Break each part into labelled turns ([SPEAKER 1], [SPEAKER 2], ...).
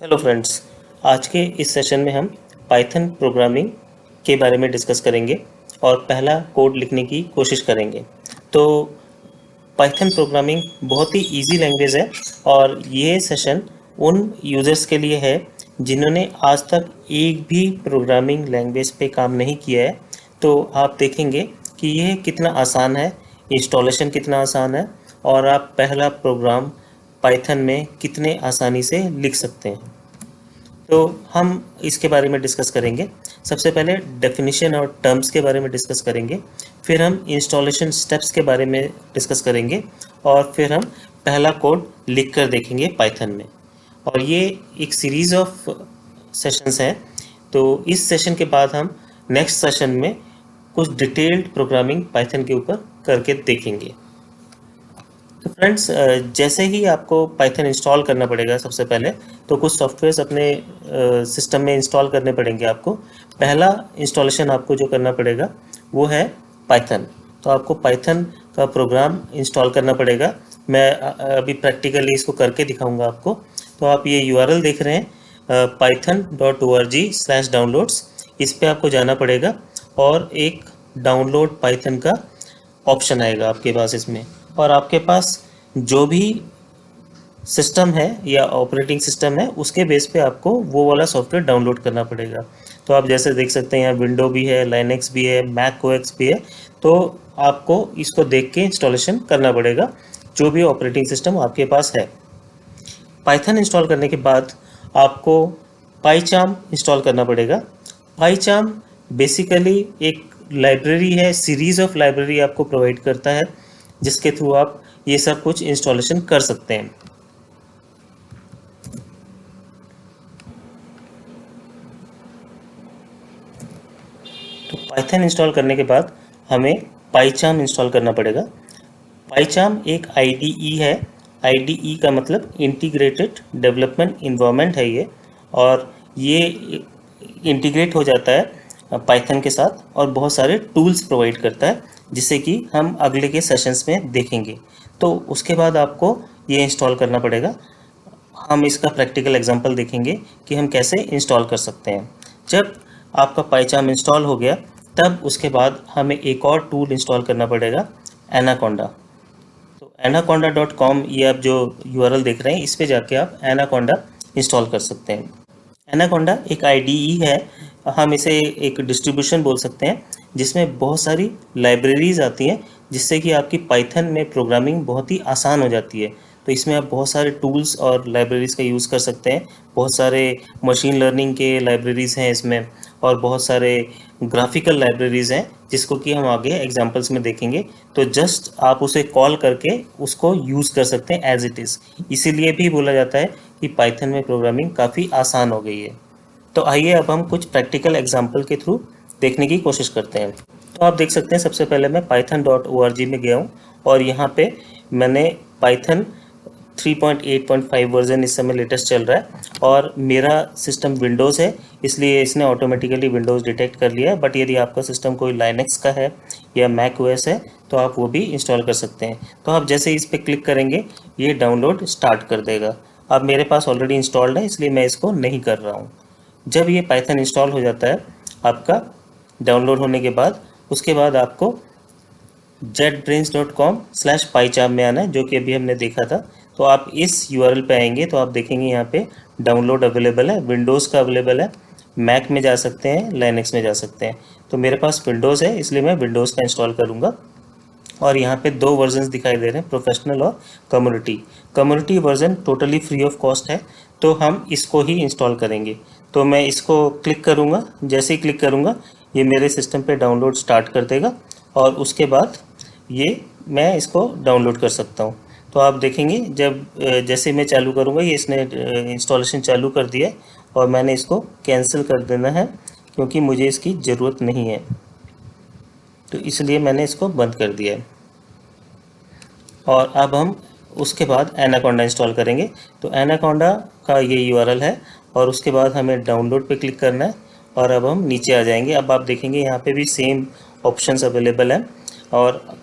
[SPEAKER 1] Hello friends. आज के इस सेशन में हम पाइथन प्रोग्रामिंग के बारे में डिस्कस करेंगे और पहला कोड लिखने की कोशिश करेंगे। तो पाइथन प्रोग्रामिंग बहुत ही इजी लैंग्वेज है और ये सेशन उन यूज़र्स के लिए है जिन्होंने आज तक एक भी प्रोग्रामिंग लैंग्वेज पे काम नहीं किया है। तो आप देखेंगे कि ये कितना आसान है, इंस्टॉलेशन कितना आसान है और आप पहला प्रोग्राम पाइथन में कितने आसानी से लिख सकते हैं। तो हम इसके बारे में डिस्कस करेंगे। सबसे पहले डेफिनेशन और टर्म्स के बारे में डिस्कस करेंगे, फिर हम इंस्टॉलेशन स्टेप्स के बारे में डिस्कस करेंगे और फिर हम पहला कोड लिख कर देखेंगे पाइथन में। और ये एक सीरीज़ ऑफ सेशंस हैं। तो इस सेशन के बाद हम नेक्स्ट सेशन में कुछ डिटेल्ड प्रोग्रामिंग पाइथन के ऊपर करके देखेंगे। तो फ्रेंड्स, जैसे ही आपको पाइथन इंस्टॉल करना पड़ेगा, सबसे पहले तो कुछ सॉफ्टवेयर्स अपने सिस्टम में इंस्टॉल करने पड़ेंगे आपको। पहला इंस्टॉलेशन आपको जो करना पड़ेगा वो है पाइथन। तो आपको पाइथन का प्रोग्राम इंस्टॉल करना पड़ेगा। मैं अभी प्रैक्टिकली इसको करके दिखाऊंगा आपको। तो आप ये यूआरएल देख रहे हैं, python.org/downloads। इस पे आपको जाना पड़ेगा और एक डाउनलोड पाइथन का ऑप्शन आएगा आपके पास इसमें। और आपके पास जो भी सिस्टम है या ऑपरेटिंग सिस्टम है उसके बेस पे आपको वो वाला सॉफ्टवेयर डाउनलोड करना पड़ेगा। तो आप जैसे देख सकते हैं यहाँ विंडो भी है, लाइनक्स भी है, मैक ओएस भी है। तो आपको इसको देख के इंस्टॉलेशन करना पड़ेगा जो भी ऑपरेटिंग सिस्टम आपके पास है। पाइथन इंस्टॉल करने के बाद आपको पाइचार्म इंस्टॉल करना पड़ेगा। पाइचार्म बेसिकली एक लाइब्रेरी है, सीरीज ऑफ लाइब्रेरी आपको प्रोवाइड करता है जिसके थ्रू आप ये सब कुछ इंस्टॉलेशन कर सकते हैं। तो पाइथन इंस्टॉल करने के बाद हमें पाइचार्म इंस्टॉल करना पड़ेगा। पाइचार्म एक आईडीई है। आईडीई का मतलब इंटीग्रेटेड डेवलपमेंट इन्वायरमेंट है ये, और ये इंटीग्रेट हो जाता है पाइथन के साथ और बहुत सारे टूल्स प्रोवाइड करता है जिससे कि हम अगले के सेशंस में देखेंगे। तो उसके बाद आपको ये इंस्टॉल करना पड़ेगा। हम इसका प्रैक्टिकल एग्जांपल देखेंगे कि हम कैसे इंस्टॉल कर सकते हैं। जब आपका पाइचार्म इंस्टॉल हो गया तब उसके बाद हमें एक और टूल इंस्टॉल करना पड़ेगा, एनाकोंडा। तो anaconda.com, ये आप जो यूआरएल देख रहे हैं इस पे जाके आप एनाकोंडा इंस्टॉल कर सकते हैं। एनाकोंडा एक आईडीई है, हम इसे एक डिस्ट्रीब्यूशन बोल सकते हैं जिसमें बहुत सारी लाइब्रेरीज आती हैं जिससे कि आपकी पाइथन में प्रोग्रामिंग बहुत ही आसान हो जाती है। तो इसमें आप बहुत सारे टूल्स और लाइब्रेरीज़ का यूज़ कर सकते हैं। बहुत सारे मशीन लर्निंग के लाइब्रेरीज़ हैं इसमें और बहुत सारे ग्राफिकल लाइब्रेरीज़ हैं जिसको कि हम आगे एग्जांपल्स में देखेंगे। तो जस्ट आप उसे कॉल करके उसको यूज़ कर सकते हैं एज इट इज़। इसीलिए भी बोला जाता है कि पाइथन में प्रोग्रामिंग काफ़ी आसान हो गई है। तो आइए अब हम कुछ प्रैक्टिकल एग्जांपल के थ्रू देखने की कोशिश करते हैं। तो आप देख सकते हैं, सबसे पहले मैं python.org में गया हूँ और यहाँ पे मैंने पाइथन 3.8.5 वर्जन इस समय लेटेस्ट चल रहा है और मेरा सिस्टम विंडोज़ है, इसलिए इसने ऑटोमेटिकली विंडोज़ डिटेक्ट कर लिया है। बट यदि आपका सिस्टम कोई लाइनक्स का है या मैक ओएस है तो आप वो भी इंस्टॉल कर सकते हैं। तो आप जैसे इस पर क्लिक करेंगे ये डाउनलोड स्टार्ट कर देगा। अब मेरे पास ऑलरेडी इंस्टॉल्ड है इसलिए मैं इसको नहीं कर रहा हूँ। जब ये पाइथन इंस्टॉल हो जाता है आपका डाउनलोड होने के बाद, उसके बाद आपको jetbrains.com/pycharm में आना है, जो कि अभी हमने देखा था। तो आप इस यूआरएल पे आएंगे तो आप देखेंगे यहाँ पे डाउनलोड अवेलेबल है, विंडोज़ का अवेलेबल है, मैक में जा सकते हैं, लाइनक्स में जा सकते हैं। तो मेरे पास विंडोज़ है इसलिए मैं विंडोज़ का इंस्टॉल करूँगा। और यहाँ पे दो वर्जन्स दिखाई दे रहे हैं, प्रोफेशनल और community. Community version totally free of cost है तो हम इसको ही इंस्टॉल करेंगे। तो मैं इसको क्लिक करूँगा, जैसे ही क्लिक करूँगा ये मेरे सिस्टम पे डाउनलोड स्टार्ट कर देगा और उसके बाद ये मैं इसको डाउनलोड कर सकता हूँ। तो आप देखेंगे जब जैसे मैं चालू करूँगा ये इसने इंस्टॉलेशन चालू कर दिया और मैंने इसको कैंसिल कर देना है क्योंकि मुझे इसकी ज़रूरत नहीं है, तो इसलिए मैंने इसको बंद कर दिया है। और अब हम उसके बाद एनाकोंडा इंस्टॉल करेंगे। तो एनाकोंडा का ये यूआरएल है और उसके बाद हमें डाउनलोड पे क्लिक करना है और अब हम नीचे आ जाएंगे। अब आप देखेंगे यहाँ पे भी सेम ऑप्शंस अवेलेबल हैं और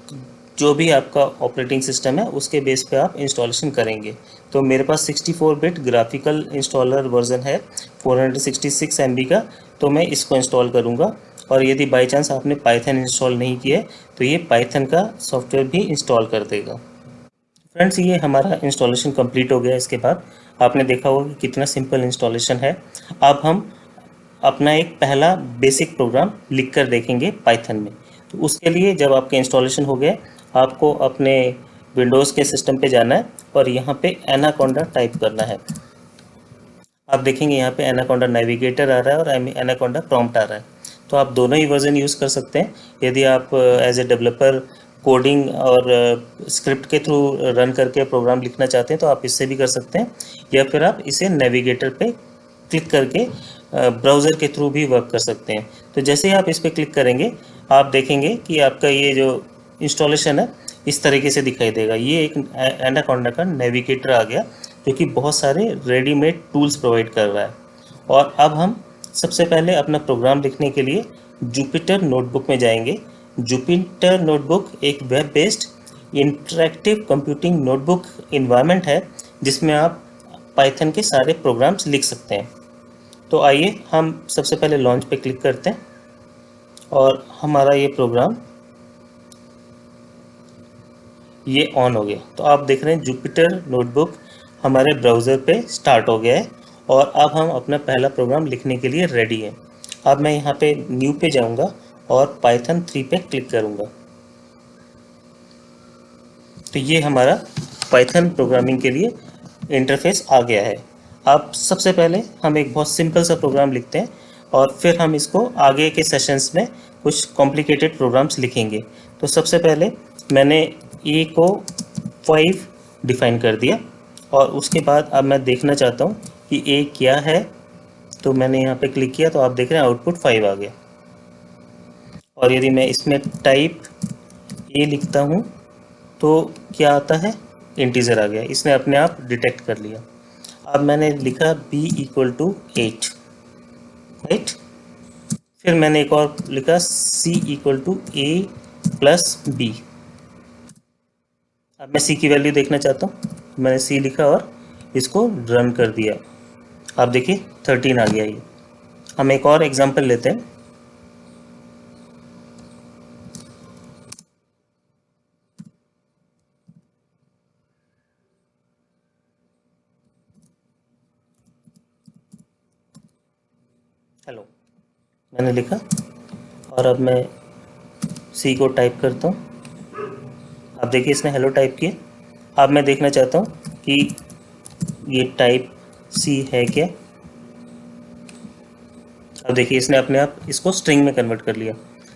[SPEAKER 1] जो भी आपका ऑपरेटिंग सिस्टम है उसके बेस पे आप इंस्टॉलेशन करेंगे। तो मेरे पास 64 बिट ग्राफिकल इंस्टॉलर वर्जन है 466 MB का, तो मैं इसको इंस्टॉल करूँगा। और यदि बाई चांस आपने पाइथन इंस्टॉल नहीं किया है तो ये पाइथन का सॉफ्टवेयर भी इंस्टॉल कर देगा। फ्रेंड्स, ये हमारा इंस्टॉलेशन कंप्लीट हो गया। इसके बाद आपने देखा होगा कि कितना सिंपल इंस्टॉलेशन है। अब हम अपना एक पहला बेसिक प्रोग्राम लिख कर देखेंगे पाइथन में। तो उसके लिए जब आपके इंस्टॉलेशन हो गए, आपको अपने विंडोज़ के सिस्टम पे जाना है और यहाँ पे एनाकोंडा टाइप करना है। आप देखेंगे यहाँ पे एनाकोंडा नेविगेटर आ रहा है और एनाकोंडा प्रॉम्प्ट आ रहा है। तो आप दोनों ही वर्जन यूज़ कर सकते हैं। यदि आप एज ए डेवलपर कोडिंग और स्क्रिप्ट के थ्रू रन करके प्रोग्राम लिखना चाहते हैं तो आप इससे भी कर सकते हैं, या फिर आप इसे नेविगेटर पे क्लिक करके ब्राउज़र के थ्रू भी वर्क कर सकते हैं। तो जैसे ही आप इस पर क्लिक करेंगे, आप देखेंगे कि आपका ये जो इंस्टॉलेशन है इस तरीके से दिखाई देगा। ये एक एनाकोंडा का नेविगेटर आ गया जो कि बहुत सारे रेडीमेड टूल्स प्रोवाइड कर रहा है। और अब हम सबसे पहले अपना प्रोग्राम लिखने के लिए जुपिटर नोटबुक में जाएंगे। जुपिटर नोटबुक एक web based interactive computing notebook environment है जिसमें आप पाइथन के सारे प्रोग्राम्स लिख सकते हैं। तो आइए हम सबसे पहले लॉन्च पे क्लिक करते हैं और हमारा ये प्रोग्राम ये ऑन हो गया। तो आप देख रहे हैं जुपिटर नोटबुक हमारे ब्राउज़र पे स्टार्ट हो गया है और अब हम अपना पहला प्रोग्राम लिखने के लिए रेडी है। अब मैं यहाँ पे न्यू पे जाऊँगा और पाइथन 3 पे क्लिक करूँगा। तो ये हमारा पाइथन प्रोग्रामिंग के लिए इंटरफेस आ गया है। अब सबसे पहले हम एक बहुत सिंपल सा प्रोग्राम लिखते हैं और फिर हम इसको आगे के सेशंस में कुछ कॉम्प्लिकेटेड प्रोग्राम्स लिखेंगे। तो सबसे पहले मैंने ए को 5 डिफ़ाइन कर दिया और उसके बाद अब मैं देखना चाहता हूँ कि ए क्या है। तो मैंने यहाँ पे क्लिक किया तो आप देख रहे हैं आउटपुट 5 आ गया। और यदि मैं इसमें टाइप ए लिखता हूँ तो क्या आता है, इंटीजर आ गया। इसने अपने आप डिटेक्ट कर लिया। अब मैंने लिखा b इक्वल टू 8, राइट। फिर मैंने एक और लिखा c equal to a plus b। अब मैं c की वैल्यू देखना चाहता हूँ, मैंने c लिखा और इसको रन कर दिया। आप देखिए 13 आ गया ये। हम एक और एग्जांपल लेते हैं। हेलो मैंने लिखा और अब मैं सी को टाइप करता हूँ। अब देखिए इसने हेलो टाइप किया। अब मैं देखना चाहता हूँ कि ये टाइप सी है क्या। अब देखिए इसने अपने आप इसको स्ट्रिंग में कन्वर्ट कर लिया।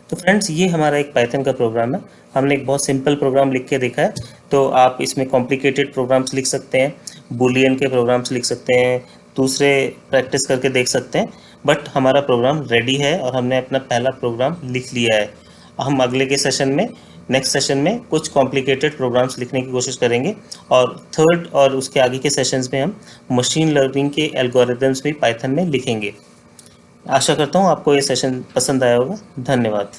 [SPEAKER 1] तो फ्रेंड्स, ये हमारा एक पाइथन का प्रोग्राम है। हमने एक बहुत सिंपल प्रोग्राम लिख के देखा है। तो आप इसमें कॉम्प्लिकेटेड प्रोग्राम्स लिख सकते हैं, बूलियन के प्रोग्राम्स लिख सकते हैं, दूसरे प्रैक्टिस करके देख सकते हैं। बट हमारा प्रोग्राम रेडी है और हमने अपना पहला प्रोग्राम लिख लिया है। हम अगले के सेशन में, नेक्स्ट सेशन में कुछ कॉम्प्लिकेटेड प्रोग्राम्स लिखने की कोशिश करेंगे और थर्ड और उसके आगे के सेशंस में हम मशीन लर्निंग के एल्गोरिदम्स भी पाइथन में लिखेंगे। आशा करता हूँ आपको ये सेशन पसंद आया होगा। धन्यवाद।